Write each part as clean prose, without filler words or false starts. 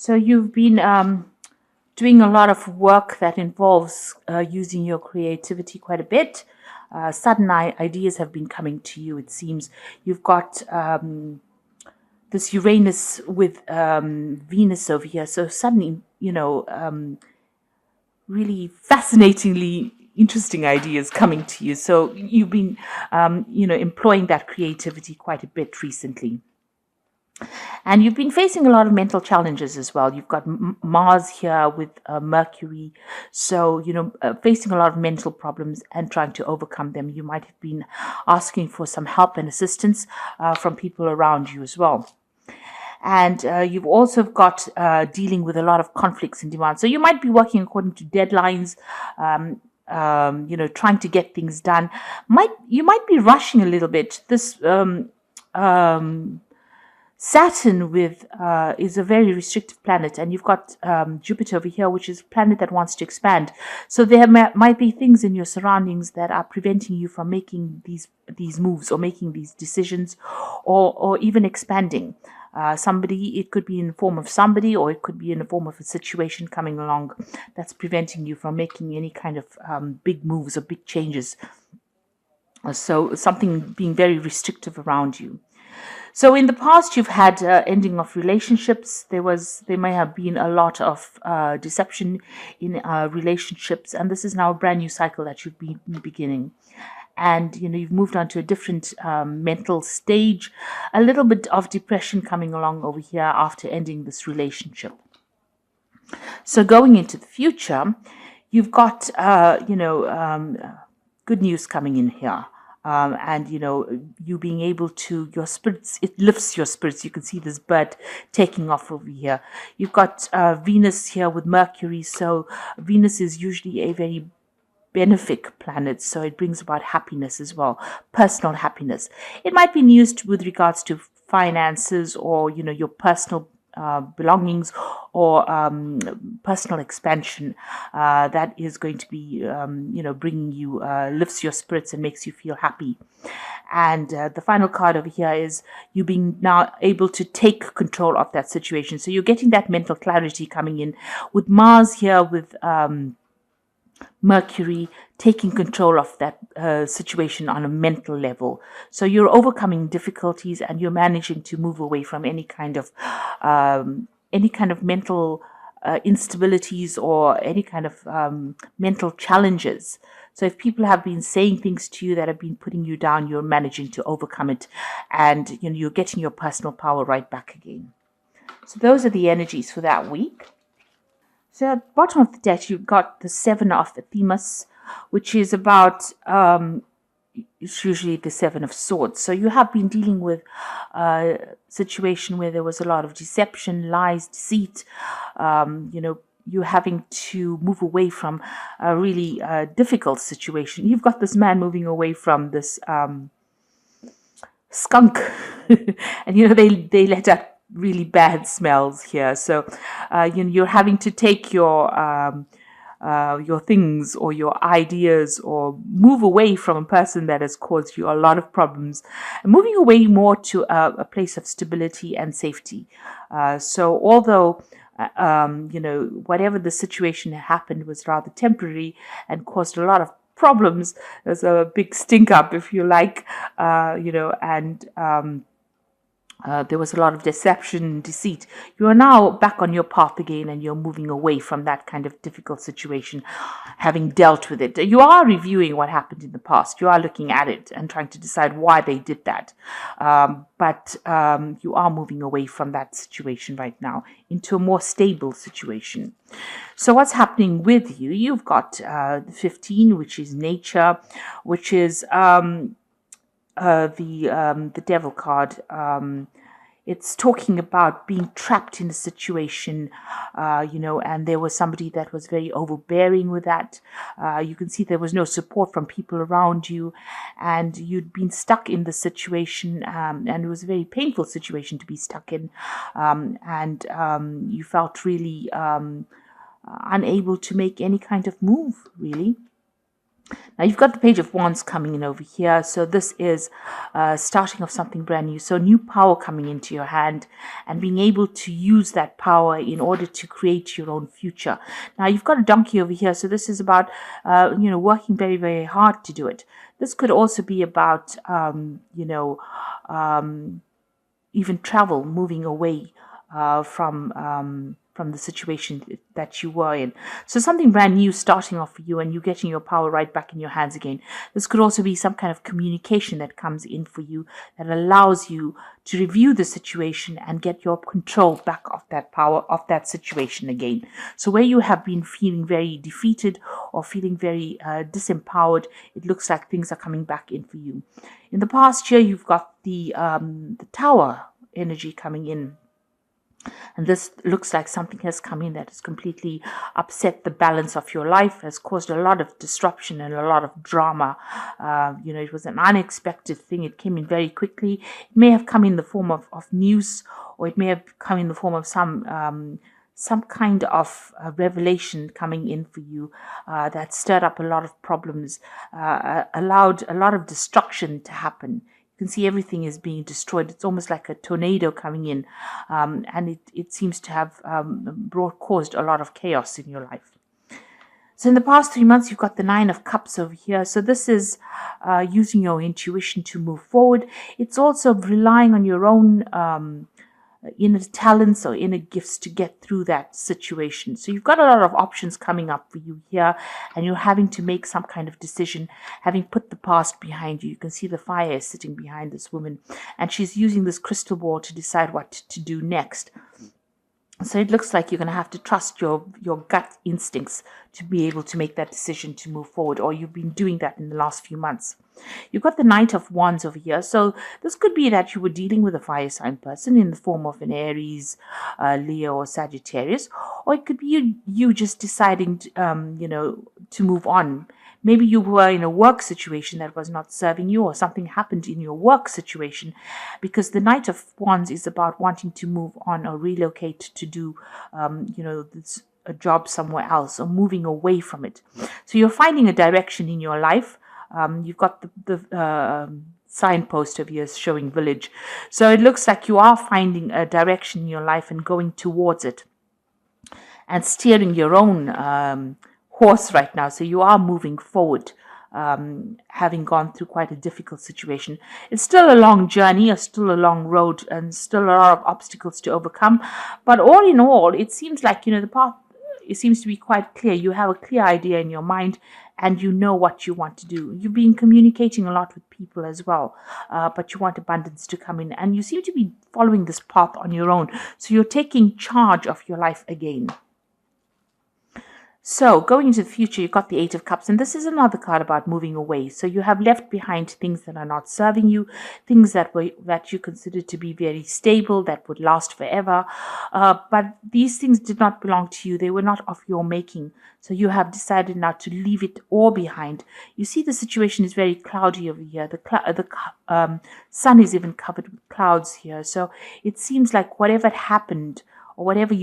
So you've been doing a lot of work that involves using your creativity quite a bit. Sudden ideas have been coming to you, it seems. You've got this Uranus with Venus over here. So suddenly, really fascinatingly interesting ideas coming to you. So you've been, employing that creativity quite a bit recently. And you've been facing a lot of mental challenges as well. You've got Mars here with Mercury. So, facing a lot of mental problems and trying to overcome them. You might have been asking for some help and assistance from people around you as well. And you've also got dealing with a lot of conflicts and demands. So you might be working according to deadlines, trying to get things done. You might be rushing a little bit. This Saturn with is a very restrictive planet, and you've got Jupiter over here, which is a planet that wants to expand. So there might be things in your surroundings that are preventing you from making these moves or making these decisions, or even expanding. Somebody, it could be in the form of somebody, or it could be in the form of a situation coming along that's preventing you from making any kind of big moves or big changes. So something being very restrictive around you. So in the past, you've had ending of relationships. There may have been a lot of deception in relationships, and this is now a brand new cycle that you've been beginning. And you've moved on to a different mental stage, a little bit of depression coming along over here after ending this relationship. So going into the future, you've got good news coming in here. And you being able to, your spirits, it lifts your spirits. You can see this bird taking off over here. You've got Venus here with Mercury. So Venus is usually a very benefic planet, so it brings about happiness as well, personal happiness. It might be used with regards to finances, or your personal belongings, or personal expansion that is going to be bringing you, lifts your spirits and makes you feel happy. And the final card over here is you being now able to take control of that situation. So you're getting that mental clarity coming in with Mars here with Mercury taking control of that situation on a mental level. So you're overcoming difficulties, and you're managing to move away from any kind of mental instabilities, or any kind of mental challenges. So if people have been saying things to you that have been putting you down, you're managing to overcome it, and you're getting your personal power right back again. So those are the energies for that week. So at the bottom of the deck, you've got the Seven of Themis, which is about, it's usually the Seven of Swords. So you have been dealing with a situation where there was a lot of deception, lies, deceit. You're having to move away from a really difficult situation. You've got this man moving away from this skunk, and they let out really bad smells here. So you're having to take your things or your ideas, or move away from a person that has caused you a lot of problems, and moving away more to a place of stability and safety. So although whatever the situation happened was rather temporary and caused a lot of problems, there's a big stink up, if you like, and there was a lot of deception, deceit. You are now back on your path again, and you're moving away from that kind of difficult situation, having dealt with it. You are reviewing what happened in the past. You are looking at it and trying to decide why they did that. But you are moving away from that situation right now into a more stable situation. So what's happening with you? You've got 15, which is nature, which is the Devil card. It's talking about being trapped in a situation, and there was somebody that was very overbearing with that. You can see there was no support from people around you, and you'd been stuck in the situation, and it was a very painful situation to be stuck in, and you felt really unable to make any kind of move, really. Now you've got the Page of Wands coming in over here. So this is starting of something brand new. So new power coming into your hand and being able to use that power in order to create your own future. Now you've got a donkey over here. So this is about, working very, very hard to do it. This could also be about, even travel, moving away from the situation that you were in. So something brand new starting off for you, and you getting your power right back in your hands again. This could also be some kind of communication that comes in for you that allows you to review the situation and get your control back of that power of that situation again. So where you have been feeling very defeated or feeling very disempowered, it looks like things are coming back in for you. In the past year, you've got the Tower energy coming in. And this looks like something has come in that has completely upset the balance of your life, has caused a lot of disruption and a lot of drama. It was an unexpected thing. It came in very quickly. It may have come in the form of news, or it may have come in the form of some kind of revelation coming in for you that stirred up a lot of problems, allowed a lot of destruction to happen. You can see everything is being destroyed. It's almost like a tornado coming in, and it seems to have caused a lot of chaos in your life. So in the past 3 months, you've got the Nine of Cups over here. So this is using your intuition to move forward. It's also relying on your own inner talents or inner gifts to get through that situation. So you've got a lot of options coming up for you here, and you're having to make some kind of decision, having put the past behind you. You can see the fire is sitting behind this woman, and she's using this crystal ball to decide what to do next. So it looks like you're going to have to trust your gut instincts to be able to make that decision to move forward, or you've been doing that in the last few months. You've got the Knight of Wands over here. So this could be that you were dealing with a fire sign person in the form of an Aries, Leo, or Sagittarius, or it could be you just deciding to move on. Maybe you were in a work situation that was not serving you, or something happened in your work situation, because the Knight of Wands is about wanting to move on or relocate to do, a job somewhere else, or moving away from it. So you're finding a direction in your life. You've got the signpost of yours showing village. So it looks like you are finding a direction in your life and going towards it and steering your own horse right now. So you are moving forward, having gone through quite a difficult situation. It's still a long journey, still a long road, and still a lot of obstacles to overcome. But all in all, it seems like, the path, it seems to be quite clear. You have a clear idea in your mind, and you know what you want to do. You've been communicating a lot with people as well, but you want abundance to come in, and you seem to be following this path on your own. So you're taking charge of your life again. So going into the future, you've got the Eight of Cups, and this is another card about moving away. So you have left behind things that are not serving you, things that you considered to be very stable, that would last forever. But these things did not belong to you. They were not of your making. So you have decided now to leave it all behind. You see the situation is very cloudy over here. The sun is even covered with clouds here. So it seems like whatever happened, or whatever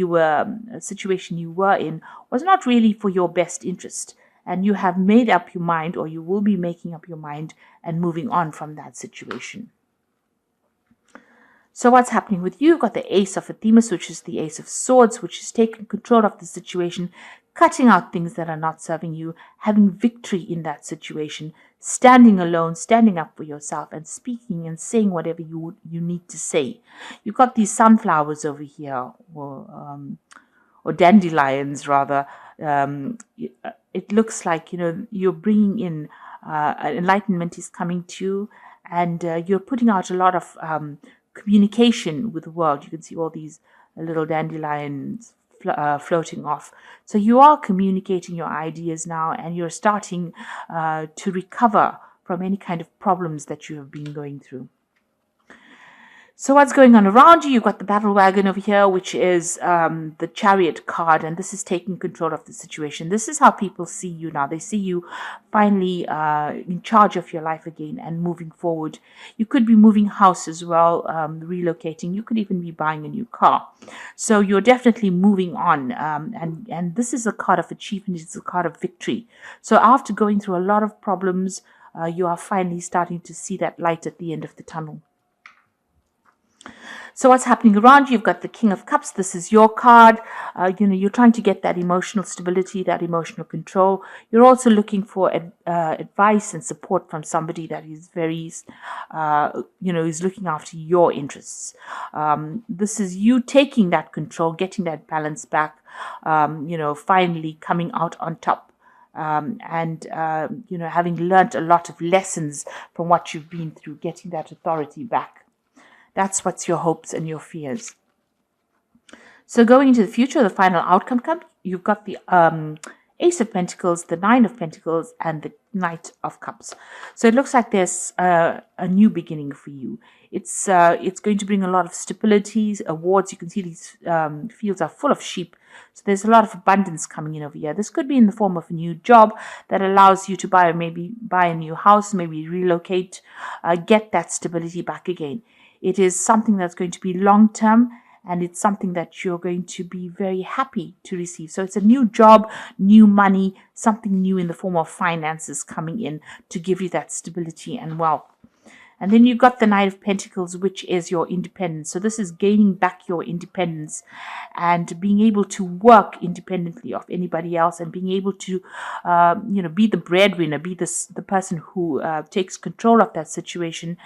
situation you were in, was not really for your best interest. And you have made up your mind, or you will be making up your mind and moving on from that situation. So what's happening with you? You've got the Ace of Athemus, which is the Ace of Swords, which is taking control of the situation, cutting out things that are not serving you, having victory in that situation, standing alone, standing up for yourself, and speaking and saying whatever you need to say. You've got these sunflowers over here, or dandelions rather. It looks like you're bringing in enlightenment is coming to you, and you're putting out a lot of communication with the world. You can see all these little dandelions floating off. So you are communicating your ideas now, and you're starting to recover from any kind of problems that you have been going through. So what's going on around you? You've got the battle wagon over here, which is the chariot card, and this is taking control of the situation. This is how people see you now. They see you finally in charge of your life again and moving forward. You could be moving house as well, relocating. You could even be buying a new car. So you're definitely moving on, and this is a card of achievement. It's a card of victory. So after going through a lot of problems, you are finally starting to see that light at the end of the tunnel. So what's happening around you? You've got the King of Cups. This is your card. You're trying to get that emotional stability, that emotional control. You're also looking for advice and support from somebody that is very, is looking after your interests. This is you taking that control, getting that balance back, finally coming out on top. Having learned a lot of lessons from what you've been through, getting that authority back. That's what's your hopes and your fears. So going into the future, the final outcome comes. You've got the Ace of Pentacles, the Nine of Pentacles, and the Knight of Cups. So it looks like there's a new beginning for you. It's going to bring a lot of stability, awards. You can see these fields are full of sheep. So there's a lot of abundance coming in over here. This could be in the form of a new job that allows you to buy a new house, maybe relocate, get that stability back again. It is something that's going to be long-term, and it's something that you're going to be very happy to receive. So it's a new job, new money, something new in the form of finances coming in to give you that stability and wealth. And then you've got the Knight of Pentacles, which is your independence. So this is gaining back your independence and being able to work independently of anybody else, and being able to, be the breadwinner, be the person who takes control of that situation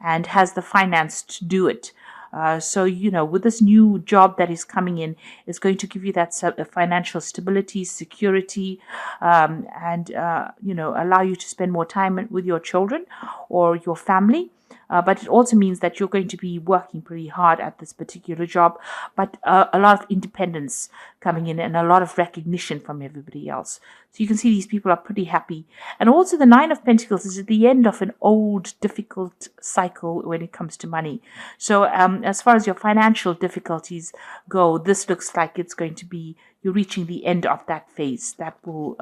and has the finance to do it. With this new job that is coming in, it's going to give you that financial stability, security, and allow you to spend more time with your children or your family. But it also means that you're going to be working pretty hard at this particular job, but a lot of independence coming in and a lot of recognition from everybody else. So you can see these people are pretty happy. And also the Nine of Pentacles is at the end of an old, difficult cycle when it comes to money. So as far as your financial difficulties go, this looks like it's going to be, you're reaching the end of that phase. That will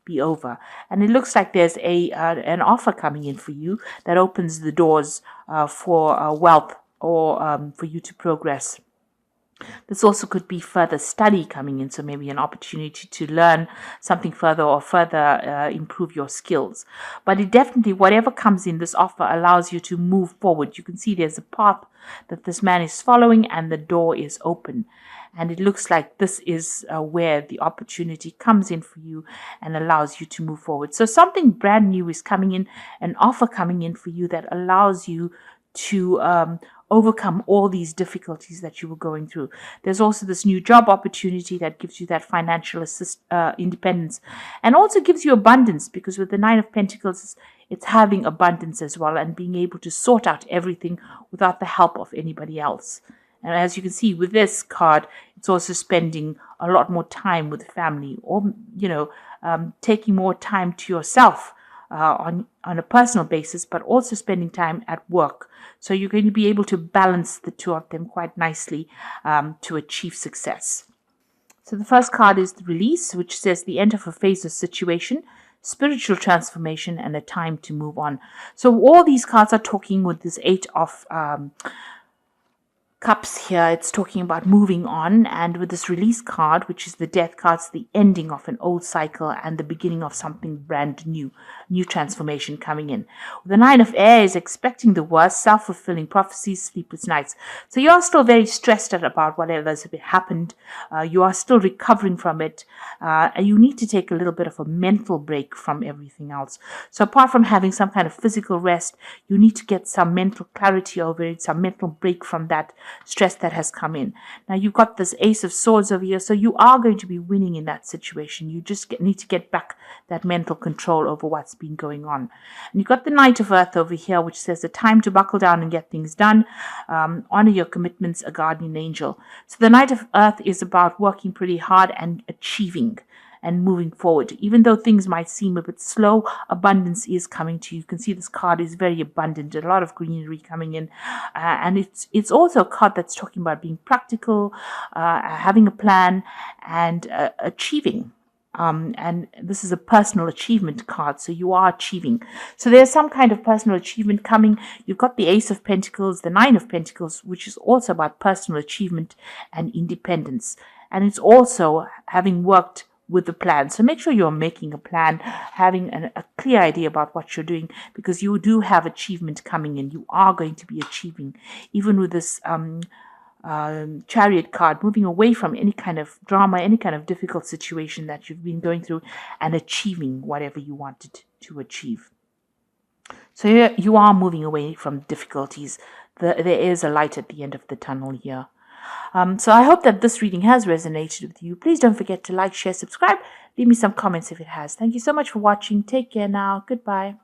be over. And it looks like there's an offer coming in for you that opens the doors for wealth or for you to progress. This also could be further study coming in, so maybe an opportunity to learn something further or further improve your skills. But it definitely, whatever comes in, this offer allows you to move forward. You can see there's a path that this man is following and the door is open. And it looks like this is where the opportunity comes in for you and allows you to move forward. So something brand new is coming in, an offer coming in for you that allows you to overcome all these difficulties that you were going through. There's also this new job opportunity that gives you that financial independence, and also gives you abundance, because with the Nine of Pentacles, it's having abundance as well and being able to sort out everything without the help of anybody else. And as you can see with this card, it's also spending a lot more time with family, or, taking more time to yourself on a personal basis, but also spending time at work. So you're going to be able to balance the two of them quite nicely to achieve success. So the first card is the Release, which says the end of a phase or situation, spiritual transformation, and a time to move on. So all these cards are talking with this Eight of Cups here. It's talking about moving on, and with this Release card, which is the Death card, it's the ending of an old cycle and the beginning of something brand new transformation coming in. The Nine of Air is expecting the worst, self-fulfilling prophecies, sleepless nights. So you are still very stressed out about whatever has happened. You are still recovering from it, and you need to take a little bit of a mental break from everything else. So apart from having some kind of physical rest, you need to get some mental clarity over it, some mental break from that stress that has come in. Now you've got this Ace of Swords over here, so you are going to be winning in that situation. You just need to get back that mental control over what's been going on. And you've got the Knight of Earth over here, which says the time to buckle down and get things done. Honor your commitments, a guardian angel. So the Knight of Earth is about working pretty hard and achieving. and moving forward. Even though things might seem a bit slow, abundance is coming to you. You can see this card is very abundant, a lot of greenery coming in. And it's also a card that's talking about being practical, having a plan, and achieving. And this is a personal achievement card, so you are achieving. So there's some kind of personal achievement coming. You've got the Ace of Pentacles, the Nine of Pentacles, which is also about personal achievement and independence. And it's also having worked with the plan. So make sure you're making a plan, having a clear idea about what you're doing, because you do have achievement coming in. You are going to be achieving, even with this Chariot card, moving away from any kind of drama, any kind of difficult situation that you've been going through, and achieving whatever you wanted to achieve. So you are moving away from difficulties. There is a light at the end of the tunnel here. So I hope that this reading has resonated with you. Please don't forget to like, share, subscribe. Leave me some comments if it has. Thank you so much for watching. Take care now. Goodbye.